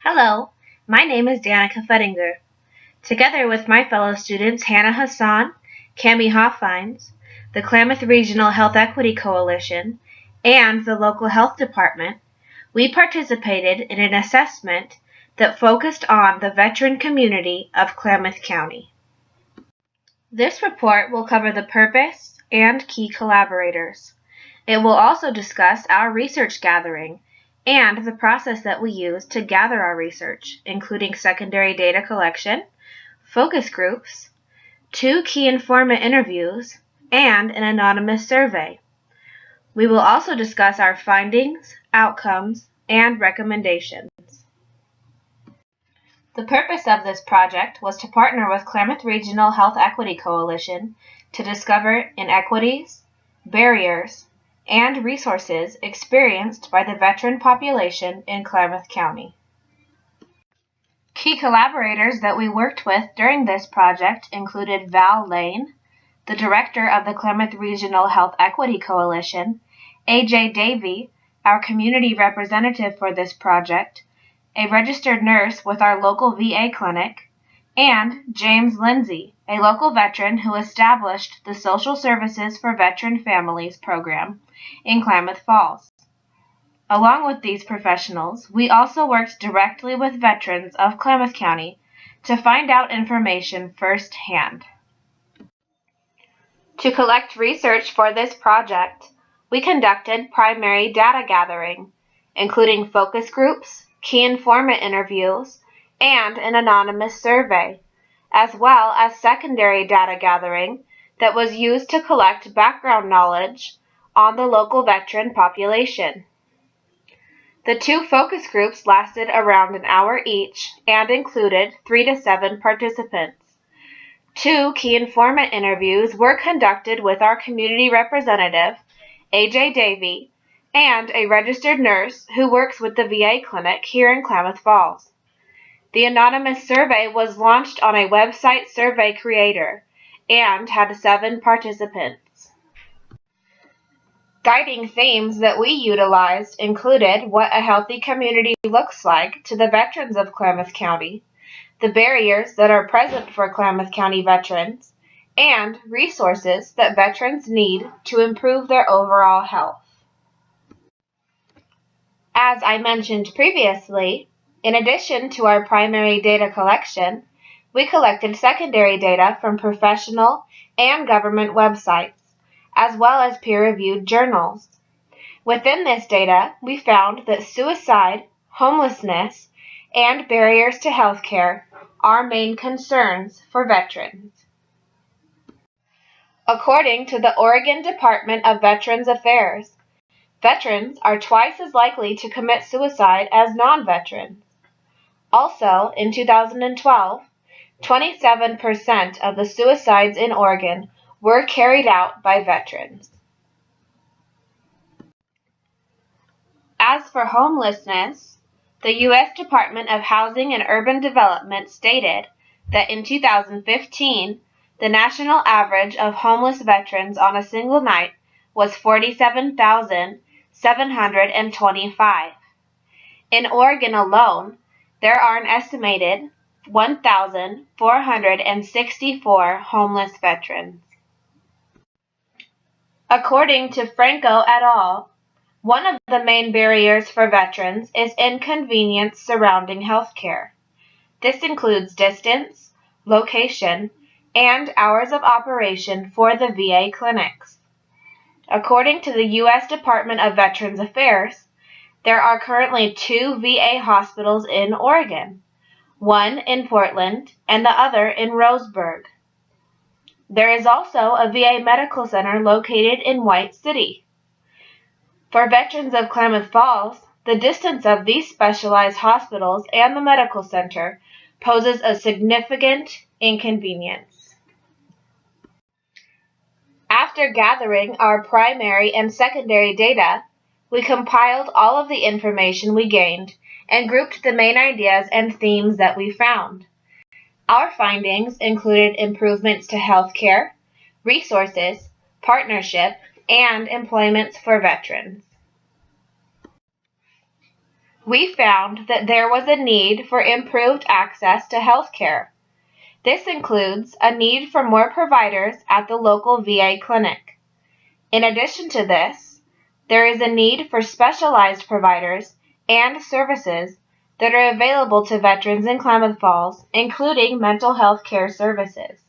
Hello, my name is Danica Fettinger. Together with my fellow students Hannah Hassan, Cami Hoffines, the Klamath Regional Health Equity Coalition, and the local health department, we participated in an assessment that focused on the veteran community of Klamath County. This report will cover the purpose and key collaborators. It will also discuss our research gathering and the process that we use to gather our research, including secondary data collection, focus groups, 2 key informant interviews, and an anonymous survey. We will also discuss our findings, outcomes, and recommendations. The purpose of this project was to partner with Klamath Regional Health Equity Coalition to discover inequities, barriers, and resources experienced by the veteran population in Klamath County. Key collaborators that we worked with during this project included Val Lane, the director of the Klamath Regional Health Equity Coalition, AJ Davey, our community representative for this project, a registered nurse with our local VA clinic, and James Lindsay, a local veteran who established the Social Services for Veteran Families program in Klamath Falls. Along with these professionals, we also worked directly with veterans of Klamath County to find out information firsthand. To collect research for this project, we conducted primary data gathering, including focus groups, key informant interviews, and an anonymous survey, as well as secondary data gathering that was used to collect background knowledge on the local veteran population. The 2 focus groups lasted around an hour each and included 3 to 7 participants. 2 key informant interviews were conducted with our community representative, AJ Davey, and a registered nurse who works with the VA clinic here in Klamath Falls. The anonymous survey was launched on a website survey creator and had 7 participants. Guiding themes that we utilized included what a healthy community looks like to the veterans of Klamath County, the barriers that are present for Klamath County veterans, and resources that veterans need to improve their overall health. As I mentioned previously, in addition to our primary data collection, we collected secondary data from professional and government websites, as well as peer-reviewed journals. Within this data, we found that suicide, homelessness, and barriers to health care are main concerns for veterans. According to the Oregon Department of Veterans Affairs, veterans are twice as likely to commit suicide as non-veterans. Also, in 2012, 27% of the suicides in Oregon were carried out by veterans. As for homelessness, the U.S. Department of Housing and Urban Development stated that in 2015, the national average of homeless veterans on a single night was 47,725. In Oregon alone, there are an estimated 1,464 homeless veterans. According to Franco et al., one of the main barriers for veterans is inconvenience surrounding health care. This includes distance, location, and hours of operation for the VA clinics. According to the U.S. Department of Veterans Affairs, there are currently 2 VA hospitals in Oregon, one in Portland and the other in Roseburg. There is also a VA medical center located in White City. For veterans of Klamath Falls, the distance of these specialized hospitals and the medical center poses a significant inconvenience. After gathering our primary and secondary data, we compiled all of the information we gained and grouped the main ideas and themes that we found. Our findings included improvements to healthcare, resources, partnership, and employments for veterans. We found that there was a need for improved access to health care. This includes a need for more providers at the local VA clinic. In addition to this, there is a need for specialized providers and services that are available to veterans in Klamath Falls, including mental health care services.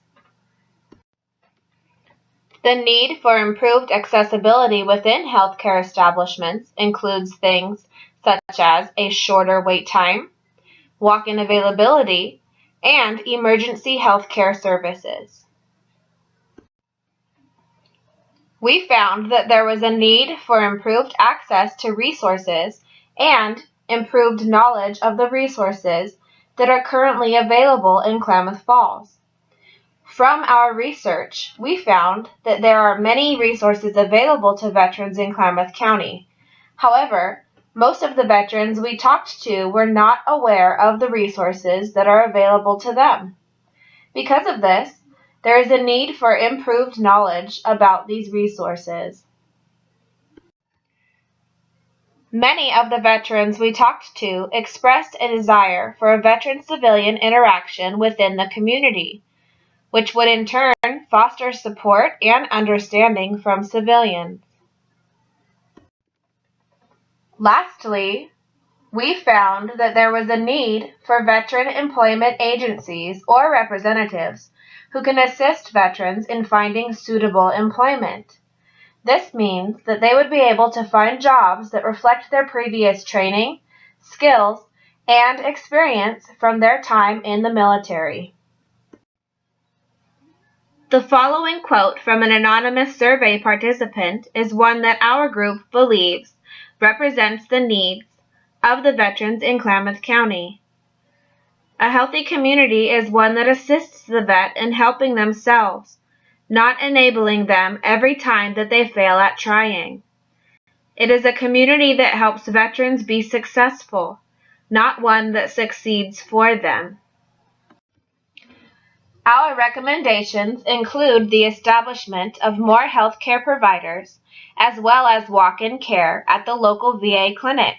The need for improved accessibility within healthcare establishments includes things such as a shorter wait time, walk-in availability, and emergency healthcare services. We found that there was a need for improved access to resources and improved knowledge of the resources that are currently available in Klamath Falls. From our research, we found that there are many resources available to veterans in Klamath County. However, most of the veterans we talked to were not aware of the resources that are available to them. Because of this, there is a need for improved knowledge about these resources. Many of the veterans we talked to expressed a desire for a veteran-civilian interaction within the community, which would in turn foster support and understanding from civilians. Lastly, we found that there was a need for veteran employment agencies or representatives who can assist veterans in finding suitable employment. This means that they would be able to find jobs that reflect their previous training, skills, and experience from their time in the military. The following quote from an anonymous survey participant is one that our group believes represents the needs of the veterans in Klamath County. A healthy community is one that assists the vet in helping themselves, not enabling them every time that they fail at trying. It is a community that helps veterans be successful, not one that succeeds for them. Our recommendations include the establishment of more healthcare providers, as well as walk-in care at the local VA clinic,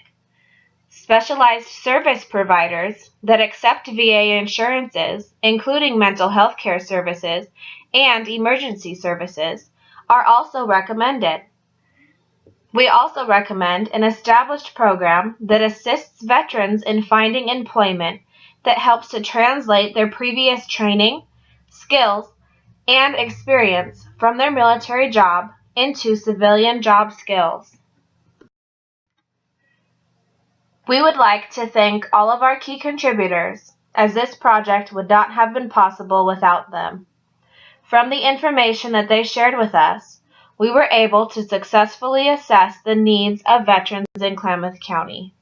specialized service providers that accept VA insurances, including mental health care services and emergency services, are also recommended. We also recommend an established program that assists veterans in finding employment that helps to translate their previous training, skills, and experience from their military job into civilian job skills. We would like to thank all of our key contributors, as this project would not have been possible without them. From the information that they shared with us, we were able to successfully assess the needs of veterans in Klamath County.